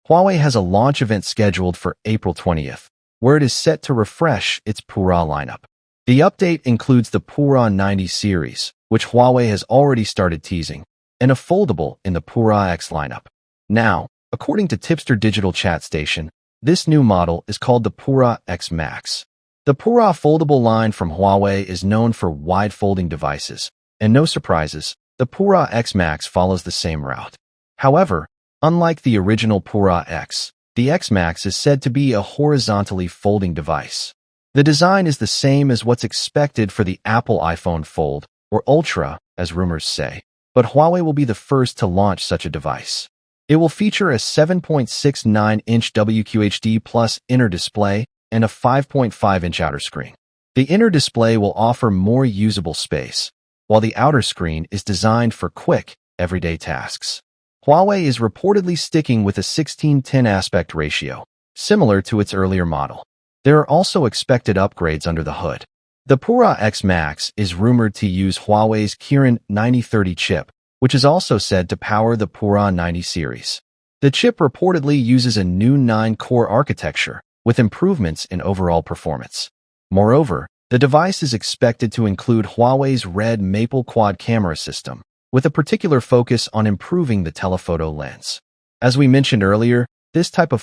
Huawei has a launch event scheduled for April 20th, where it is set to refresh its Pura lineup. The update includes the Pura 90 series, which Huawei has already started teasing, and a foldable in the Pura X lineup. Now, according to Tipster Digital Chat Station, this new model is called the Pura X Max. The Pura foldable line from Huawei is known for wide folding devices, and no surprises, the Pura X Max follows the same route. However, unlike the original Pura X, the X Max is said to be a horizontally folding device. The design is the same as what's expected for the Apple iPhone Fold, or Ultra, as rumors say, but Huawei will be the first to launch such a device. It will feature a 7.69-inch WQHD plus inner display and a 5.5-inch outer screen. The inner display will offer more usable space, while the outer screen is designed for quick, everyday tasks. Huawei is reportedly sticking with a 16:10 aspect ratio, similar to its earlier model. There are also expected upgrades under the hood. The Pura X Max is rumored to use Huawei's Kirin 9030 chip, which is also said to power the Pura 90 series. The chip reportedly uses a new 9-core architecture, with improvements in overall performance. Moreover, the device is expected to include Huawei's Red Maple quad camera system, with a particular focus on improving the telephoto lens. As we mentioned earlier, this type of